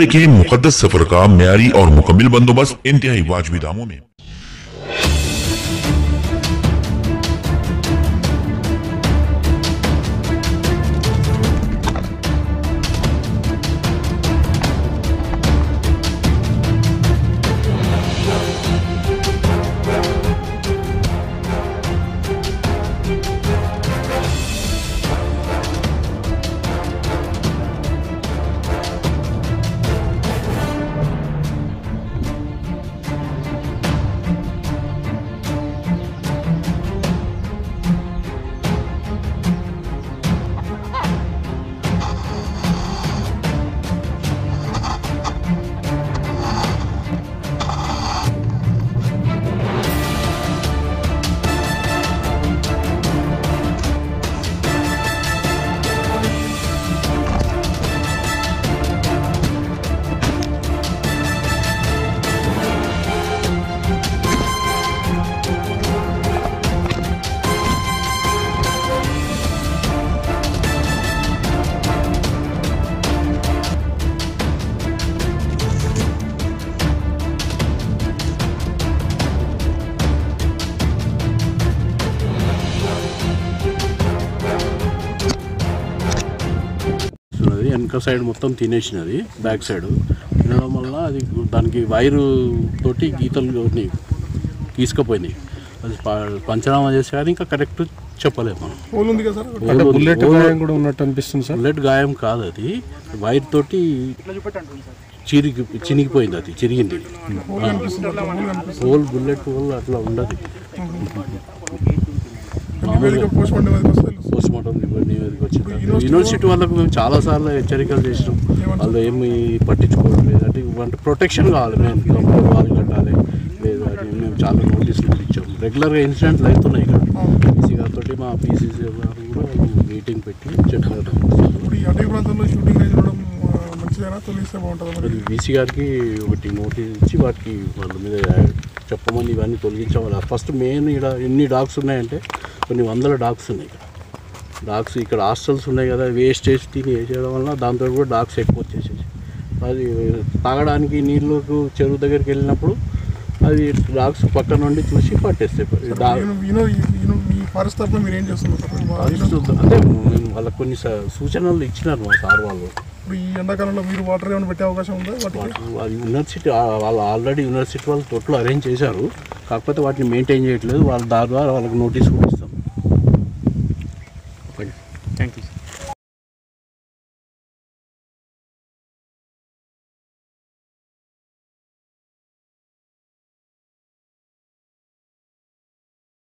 देखें मुकद्दस सफर का म्यारी और मुकम्मल बंदोबस्त इंतहाई वाजबी दामों में। వెనక సైడ్ మొత్తం తినేసినది, బ్యాక్ సైడ్ తినడం వల్ల అది దానికి వైరు తోటి గీతలు తీసుకుపోయినాయి. అది పంచనామా చేసే కానీ ఇంకా కరెక్ట్ చెప్పలేము మనం. బుల్లెట్ గాయం కూడా ఉన్నట్టు అనిపిస్తుంది సార్. బుల్లెట్ గాయం కాదు, అది వైర్ తోటి చినిగిపోయింది, అది చిరిగింది. హోల్ బుల్లెట్ హోల్ అట్లా ఉండదు. పోస్ట్ మార్టం నివేదిక వచ్చింది. యూనివర్సిటీ వాళ్ళకు మేము చాలాసార్లు హెచ్చరికలు చేసినాం, వాళ్ళు ఏమి పట్టించుకోవడం లేదు. అంటే ప్రొటెక్షన్ కావాలి, మేము కంపౌండ్ వాళ్ళు కట్టాలి లేదు అని మేము చాలా నోటీసులు కూడా ఇచ్చాము. రెగ్యులర్గా ఇన్సిడెంట్లు అవుతున్నాయి ఇక్కడ. పీసీ గారితో మా పీసీసీ గారు కూడా మీటింగ్ పెట్టి చెప్పారు. బీసీ గారికి ఒకటి నోటీస్ ఇచ్చి వాటికి వాళ్ళ మీద చెప్పమని ఇవన్నీ తొలగించవాలి. ఫస్ట్ మెయిన్ ఇక్కడ ఎన్ని డాగ్స్ ఉన్నాయంటే కొన్ని వందల డాగ్స్ ఉన్నాయి. డాగ్స్ ఇక్కడ హాస్టల్స్ ఉన్నాయి కదా, వేస్టేజ్ తిని వేసేయడం వల్ల దాంతో కూడా డాగ్స్ ఎక్కువ వచ్చేసేసి అది తాగడానికి నీళ్ళకు చెరువు దగ్గరికి వెళ్ళినప్పుడు అది డాగ్స్ పక్క నుండి చూసి పట్టేస్తాయి. అంటే మేము వాళ్ళకి కొన్ని సూచనలు ఇచ్చినారు మా సార్ వాళ్ళు. ఈ ఎండాకాలంలో మీరు వాటర్ ఏమైనా పెట్టే అవకాశం ఉందా? అది యూనివర్సిటీ వాళ్ళు ఆల్రెడీ యూనివర్సిటీ వాళ్ళు తొట్లు అరేంజ్ చేశారు, కాకపోతే వాటిని మెయింటైన్ చేయట్లేదు. వాళ్ళ దాని ద్వారా వాళ్ళకి నోటీస్ కూడా